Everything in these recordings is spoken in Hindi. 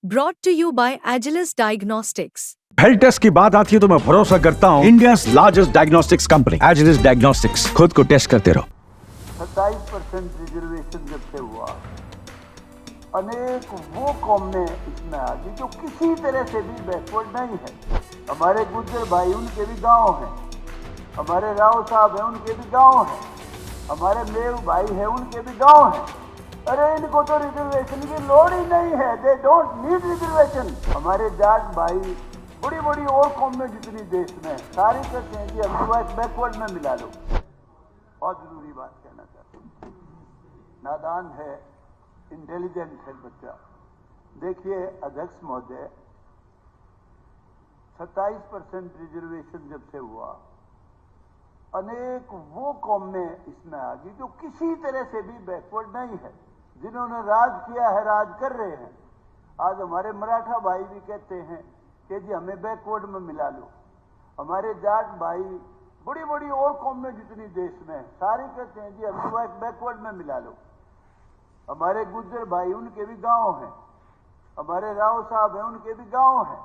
Brought to you by Agilus Diagnostics. Health test की बात आती है तो मैं भरोसा करता हूँ India largest diagnostics company Agilus diagnostics. खुद को टेस्ट करते रहो। 27% रिजर्वेशन जब से हुआ, अनेक वो कौमें इसमें आ गई जो किसी तरह से भी बैकवर्ड नहीं है। हमारे गुज्जर भाई उनके भी गांव हैं, हमारे राव साहब हैं उनके भी गांव हैं, हमारे मेव भाई हैं उनके भी गांव हैं। अरे इनको तो रिजर्वेशन की लोड़ ही नहीं है, दे डोंट नीड रिजर्वेशन। हमारे जाट भाई बड़ी बड़ी और कौमें जितनी देश में सारी कहते हैं कि हम बैकवर्ड में मिला लो। बहुत जरूरी बात कहना चाहते हैं, नादान है, इंटेलिजेंट है बच्चा। देखिए अध्यक्ष महोदय, 27% रिजर्वेशन जब से हुआ, अनेक वो कौमें इसमें आ गई जो किसी तरह से भी बैकवर्ड नहीं है, जिन्होंने राज किया है, राज कर रहे हैं। आज हमारे मराठा भाई भी कहते हैं कि जी हमें बैकवर्ड में मिला लो। हमारे जाट भाई बड़ी बड़ी और कौमें जितनी देश में सारी कहते हैं जी हमें बैकवर्ड में मिला लो। हमारे गुज्जर भाई उनके भी गांव हैं, हमारे राव साहब हैं उनके भी गांव हैं,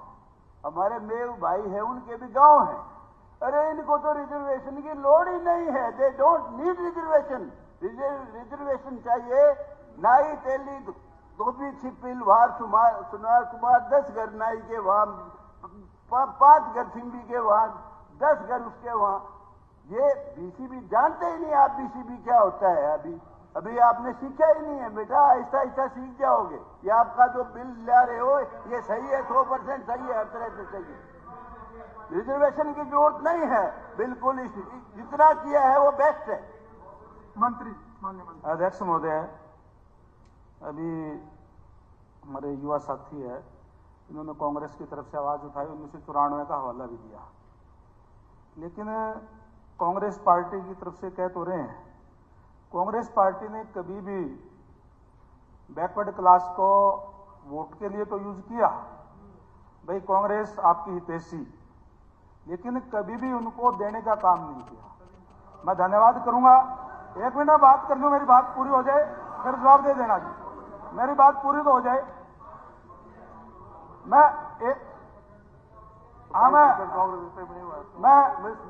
हमारे मेव भाई हैं उनके भी गांव हैं। अरे इनको तो रिजर्वेशन की लोड़ ही नहीं है, they don't need reservation. Reservation चाहिए, नाई तेली धोबी छिपिल वार सुनार कुमार 10 घर नाई के वहां, 5 घर सिंबी के वहां, 10 घर उसके वहां। ये बीसीबी जानते ही नहीं आप, बीसीबी क्या होता है। अभी आपने सीखा ही नहीं है बेटा, आहिस्ता आहिस्ता सीख जाओगे। ये आपका जो बिल ला रहे हो ये सही है, 100% सही है, हर तरह से सही है। रिजर्वेशन की जरूरत नहीं है, बिल्कुल जितना किया है वो बेस्ट है। माननीय मंत्री। अध्यक्ष महोदय, अभी हमारे युवा साथी है, इन्होंने कांग्रेस की तरफ से आवाज उठाई, 1994 का हवाला भी दिया, लेकिन कांग्रेस पार्टी की तरफ से कह तो रहे हैं, कांग्रेस पार्टी ने कभी भी बैकवर्ड क्लास को वोट के लिए तो यूज किया, भाई कांग्रेस आपकी हितैषी, लेकिन कभी भी उनको देने का काम नहीं किया। मैं धन्यवाद करूंगा। 1 मिनट बात कर लूं, मेरी बात पूरी हो जाए फिर जवाब दे देना जी। मेरी बात पूरी तो हो जाए। मैं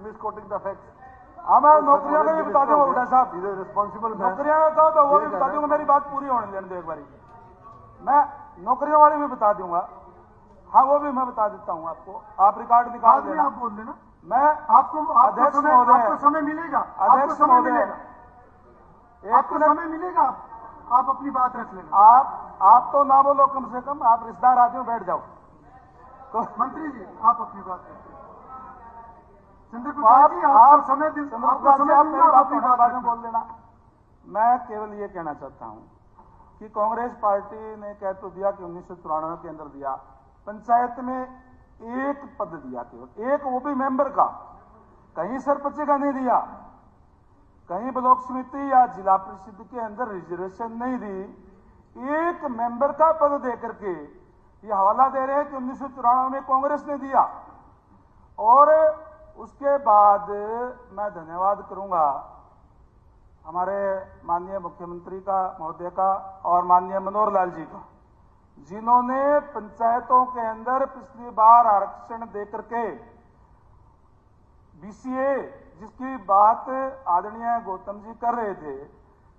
मिसकोटिंग द फैक्ट्स। मैं नौकरियों का भी बता दूंगा उल्टा साहब, रिस्पॉन्सिबल नौकरियों का तो वो भी बता दूंगा। मेरी बात पूरी होने देने दो एक बारी। मैं नौकरियों वाली भी बता दूंगा, हाँ वो भी मैं बता देता हूं आपको, आप रिकॉर्ड निकाल देना। आप बोल देना, मैं आपको अध्यक्ष महोदय, आपको समय मिलेगा, अध्यक्ष महोदय, आपको समय मिलेगा, आप अपनी बात रख लेना। आप तो ना बोलो, कम से कम आप रिश्तेदार आदमी हो, बैठ जाओ। तो मंत्री जी आप अपनी बात रखिए। चंद्र प्रकाश जी आपको समय बाद में बोल देना। मैं केवल ये कहना चाहता हूं कि कांग्रेस पार्टी ने कह तो दिया कि 1994 के अंदर दिया, पंचायत में 1 पद दिया, केवल 1, वो भी मेंबर का, कहीं सरपंच का नहीं दिया, कहीं ब्लॉक समिति या जिला परिषद के अंदर रिजर्वेशन नहीं दी। 1 मेंबर का पद देकर के ये हवाला दे रहे हैं कि 1994 में कांग्रेस ने दिया। और उसके बाद मैं धन्यवाद करूंगा हमारे माननीय मुख्यमंत्री का महोदय का और माननीय मनोहर लाल जी का, जिन्होंने पंचायतों के अंदर पिछली बार आरक्षण देकर के बीसीए, जिसकी बात आदरणीय गौतम जी कर रहे थे,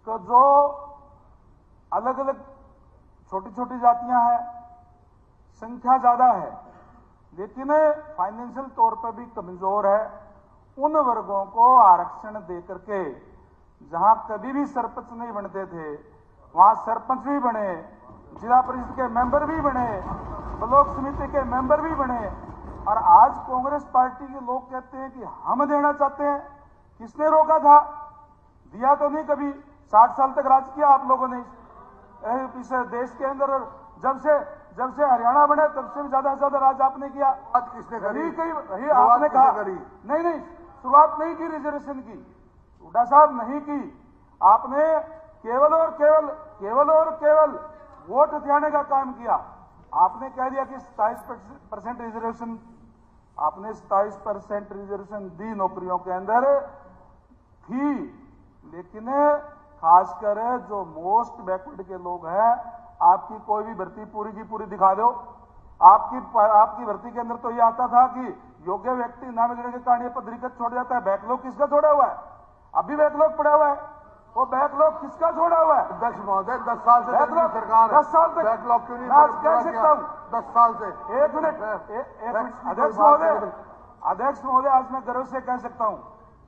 तो जो अलग अलग छोटी छोटी जातियां हैं, संख्या ज्यादा है लेकिन फाइनेंशियल तौर पर भी कमजोर है, उन वर्गों को आरक्षण देकर के जहां कभी भी सरपंच नहीं बनते थे वहां सरपंच भी बने, जिला परिषद के मेंबर भी बने, ब्लॉक समिति के मेंबर भी बने। और आज कांग्रेस पार्टी के लोग कहते हैं कि हम देना चाहते हैं। किसने रोका था? दिया तो नहीं कभी। 60 साल तक राज किया आप लोगों ने इस देश के अंदर। जब से हरियाणा बने तब से भी ज्यादा से ज्यादा राज आपने किया। किसने करी? आपने कहा नहीं, शुरुआत नहीं की रिजर्वेशन की, हुड्डा साहब नहीं की। आपने केवल और केवल वोट दिलाने का काम किया। आपने कह दिया कि 27% रिजर्वेशन, आपने 27% रिजर्वेशन दी नौकरियों के अंदर थी, लेकिन खासकर जो मोस्ट बैकवर्ड के लोग हैं आपकी कोई भी भर्ती पूरी की पूरी दिखा दो। आपकी भर्ती के अंदर तो ये आता था कि योग्य व्यक्ति नाम लेने के कारण ये पदरीकृत छोड़ जाता है। बैकलॉग किसका छोड़ा हुआ है? अभी बैकलॉग पड़ा हुआ है, वो बैकलॉग किसका छोड़ा हुआ है? अध्यक्ष महोदय 10 साल से बैकलॉग सरकार 10 साल तक बैकलॉग क्यों नहीं मैं आज कह सकता हूं 10 साल से। एक मिनट अध्यक्ष महोदय आज मैं गर्व से कह सकता हूं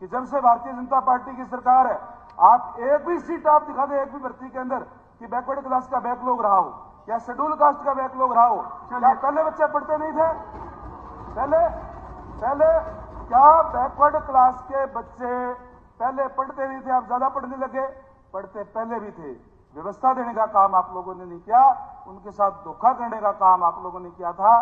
कि जब से भारतीय जनता पार्टी की सरकार है, आप एक भी सीट आप दिखा दें एक भी भर्ती के अंदर कि बैकवर्ड क्लास का बैकलॉग रहा हो या शेड्यूल कास्ट का बैकलॉग रहा हो। क्या पहले बच्चे पढ़ते नहीं थे? पहले क्या बैकवर्ड क्लास के बच्चे पहले पढ़ते नहीं थे? आप ज्यादा पढ़ने लगे? पढ़ते पहले भी थे। व्यवस्था देने का काम आप लोगों ने नहीं किया, उनके साथ धोखा करने का काम आप लोगों ने किया था।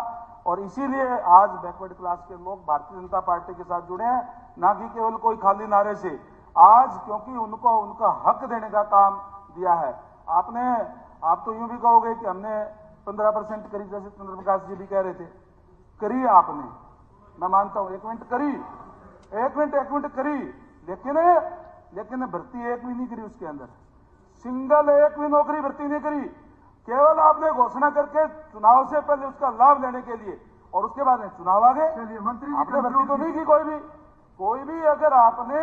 और इसीलिए आज बैकवर्ड क्लास के लोग भारतीय जनता पार्टी के साथ जुड़े हैं, ना कि केवल कोई खाली नारे से। आज क्योंकि उनको उनका हक देने का काम दिया है। आप तो यूं भी कहोगे कि हमने 15% करी, जैसे चंद्र प्रकाश जी भी कह रहे थे। करी आपने, मैं मानता हूं, 1 मिनट करी, लेकिन भर्ती एक भी नहीं करी उसके अंदर। सिंगल एक भी नौकरी भर्ती नहीं करी। केवल आपने घोषणा करके चुनाव से पहले उसका लाभ लेने के लिए, और उसके बाद में चुनाव आ गए। चलिए मंत्री आपने भर्ती तो नहीं की कोई भी। अगर आपने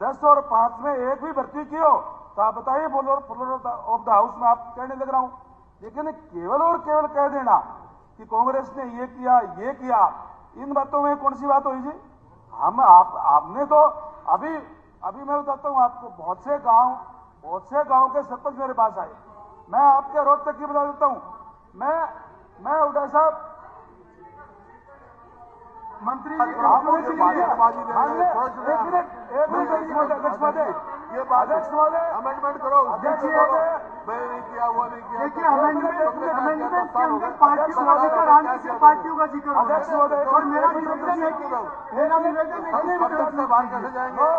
10 और 5 में एक भी भर्ती की हो तो आप बताइए, फ्लोर ऑफ द हाउस में आप कहने लग रहा हूं। लेकिन केवल और केवल कह देना कि कांग्रेस ने ये किया, इन बातों में कौन सी बात हुई जी? आपने तो अभी मैं बताता हूं आपको, बहुत से गांव के सरपंच मेरे पास आए। मैं आपके रोज तक की बता देता हूं। मैं उड़ा साहब मंत्री एक मिनट ये बात अमेंडमेंट करो। मैंने नहीं किया, वो नहीं किया। देखिए अमेंडमेंट के अंदर पार्टियों का जिक्र आने से पार्टियों का जिक्र हो रहा है। और मेरा निवेदन है से बाहर कैसे जाएंगे?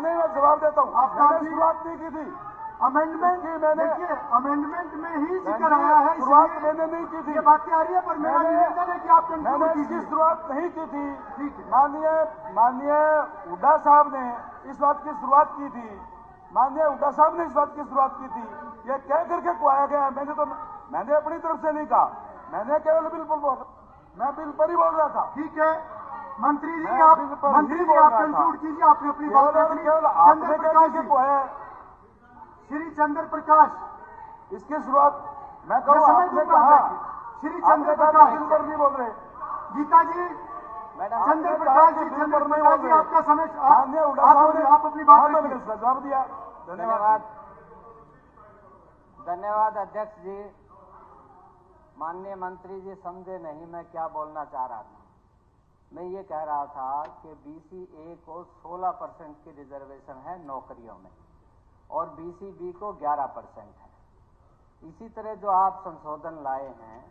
मैं जवाब देता हूँ। आपने शुरुआत नहीं की थी अमेंडमेंट की। देखिए अमेंडमेंट में ही जिक्र आया है, शुरुआत मैंने नहीं की थी। ये बातें आ रही है, पर मेरा निवेदन है कि आप मैंने इसकी शुरुआत नहीं की थी। ठीक है। माननीय हुड्डा साहब ने इस बात की शुरुआत की थी। ये कह करके कुआया गया। मैंने अपनी तरफ से नहीं कहा, मैंने केवल मैं बिल पर ही बोल रहा था। ठीक है मंत्री जी, आप कंक्लूड कीजिए। आपने अपनी बात रख ली। आपने कह के कुआया श्री चंद्र प्रकाश, इसकी शुरुआत मैं समय आपने कहा श्री चंद्र प्रकाश बिल पर नहीं बोल रहे। गीता जी, चंद्र प्रकाश जी, आपका समय आप अपनी बात मैंने उसका जवाब दिया। धन्यवाद अध्यक्ष जी। माननीय मंत्री जी समझे नहीं मैं क्या बोलना चाह रहा था। मैं ये कह रहा था कि BC-A को 16% की रिजर्वेशन है नौकरियों में और BC-B को 11% है। इसी तरह जो आप संशोधन लाए हैं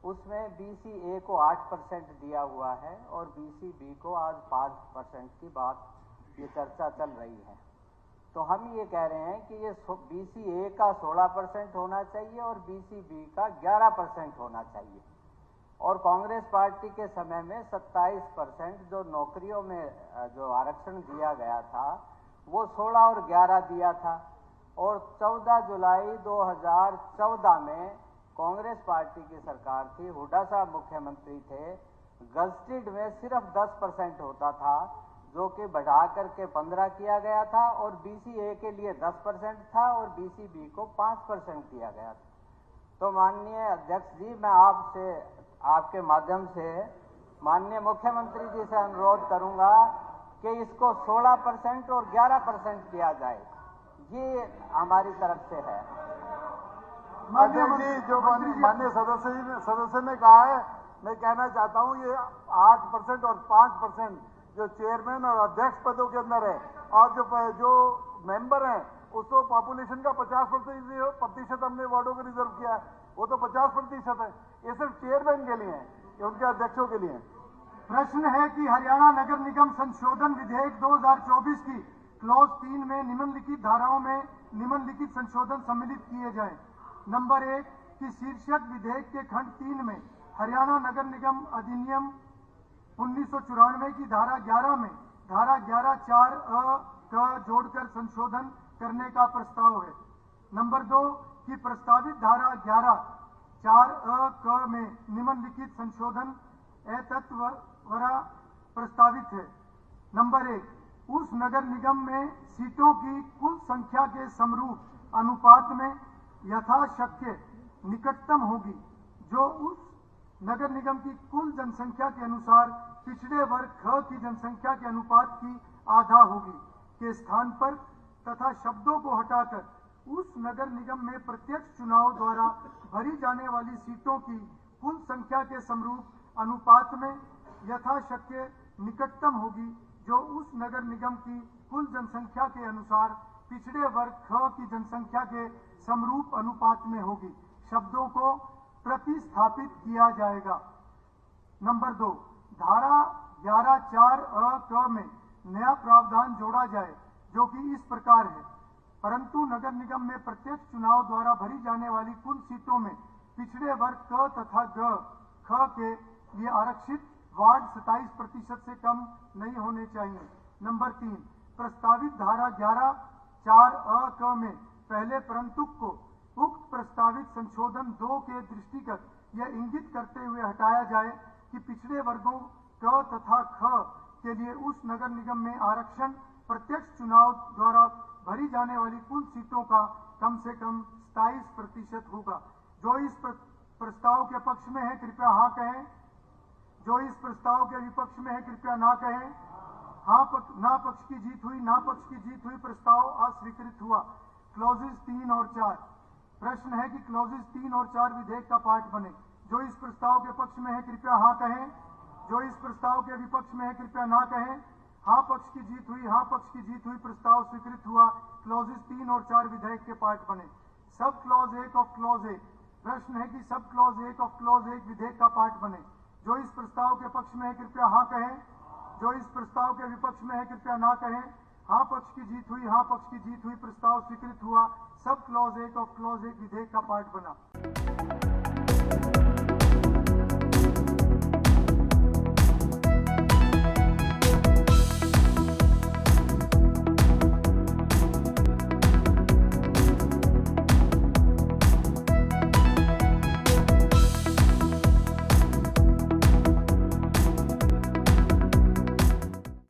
उसमें BC-A को 8% दिया हुआ है और BC-B को आज 5% की बात ये चर्चा चल रही है। तो हम ये कह रहे हैं कि ये BC-A का 16% होना चाहिए और BC-B का 11% होना चाहिए। और कांग्रेस पार्टी के समय में 27% जो नौकरियों में जो आरक्षण दिया गया था वो 16 और 11 दिया था। और 14 जुलाई 2014 में कांग्रेस पार्टी की सरकार थी, हुड्डा साहब मुख्यमंत्री थे। गजटेड में सिर्फ 10% होता था, जो कि बढ़ा करके 15 किया गया था और BC-A के लिए 10% था और BC-B को 5% दिया गया था। तो माननीय अध्यक्ष जी, मैं आपसे आपके माध्यम से माननीय मुख्यमंत्री जी से अनुरोध करूंगा कि इसको 16% और 11% किया जाए। ये हमारी तरफ से है। अध्यक्ष जी, जो माननीय सदस्य ने कहा है, मैं कहना चाहता हूं ये 8% और 5% जो चेयरमैन और अध्यक्ष पदों के अंदर है और जो मेंबर हैं उसको पॉपुलेशन का 50% हमने वार्डों को रिजर्व किया है, वो तो 50% है। ये सिर्फ चेयरमैन के लिए है, ये उनके अध्यक्षों के लिए है। प्रश्न है कि हरियाणा नगर निगम संशोधन विधेयक 2024 की क्लॉज 3 में निम्नलिखित धाराओं में निम्नलिखित संशोधन सम्मिलित किए जाएं। नंबर 1 कि शीर्षक विधेयक के खंड 3 में हरियाणा नगर निगम अधिनियम 1994 की धारा 11 में धारा 11(4) अ क जोड़कर संशोधन करने का प्रस्ताव है। नंबर 2 कि प्रस्तावित धारा 11(4) क में निम्नलिखित संशोधन एतत्द्वारा प्रस्तावित है। नंबर 1 उस नगर निगम में सीटों की कुल संख्या के समरूप अनुपात में यथाशक्य निकटतम होगी, जो उस नगर निगम की कुल जनसंख्या के अनुसार पिछड़े वर्ग ख की जनसंख्या के अनुपात की आधा होगी के स्थान पर, तथा शब्दों को हटाकर उस नगर निगम में प्रत्यक्ष चुनाव द्वारा भरी जाने वाली सीटों की कुल संख्या के समरूप अनुपात में यथाशक्य निकटतम होगी, जो उस नगर निगम की कुल जनसंख्या के अनुसार पिछड़े वर्ग ख की जनसंख्या के समरूप अनुपात में होगी। शब्दों को प्रतिस्थापित किया जाएगा। नंबर 2 धारा 11(4) क में नया प्रावधान जोड़ा जाए, जो कि इस प्रकार है। परंतु नगर निगम में प्रत्यक्ष चुनाव द्वारा भरी जाने वाली कुल सीटों में पिछड़े वर्ग क तथा ग ख के लिए आरक्षित वार्ड 27% से कम नहीं होने चाहिए। नंबर 3 प्रस्तावित धारा 11(4) क में पहले परंतुक को उक्त प्रस्तावित संशोधन 2 के दृष्टिगत यह इंगित करते हुए हटाया जाए कि पिछड़े वर्गों क तथा ख के लिए उस नगर निगम में आरक्षण प्रत्यक्ष चुनाव द्वारा भरी जाने वाली कुल सीटों का कम से कम 27% होगा। जो इस प्रस्ताव के पक्ष में है कृपया हाँ कहें, जो इस प्रस्ताव के विपक्ष में है कृपया ना कहें। ना पक्ष की जीत हुई, ना पक्ष की जीत हुई, प्रस्ताव अस्वीकृत हुआ। क्लॉजेज 3 और 4। प्रश्न है कि क्लॉजेज 3 और 4 विधेयक का पार्ट बने। जो इस प्रस्ताव के पक्ष में है कृपया हाँ कहें, जो इस प्रस्ताव के विपक्ष में है कृपया ना कहें। हाँ पक्ष की जीत हुई, हाँ पक्ष की जीत हुई, प्रस्ताव स्वीकृत हुआ। क्लॉजेज 3 और 4 विधेयक के पार्ट बने। Sub clause 1 of clause 1। प्रश्न है कि सब क्लॉज 1 ऑफ क्लॉज 1 विधेयक का पार्ट बने। जो इस प्रस्ताव के पक्ष में है कृपया हाँ कहें, जो इस प्रस्ताव के विपक्ष में है कृपया ना कहें। हाँ पक्ष की जीत हुई, हाँ पक्ष की जीत हुई, प्रस्ताव स्वीकृत हुआ। सब क्लॉज 1 ऑफ क्लॉज 1 विधेयक का पार्ट बना।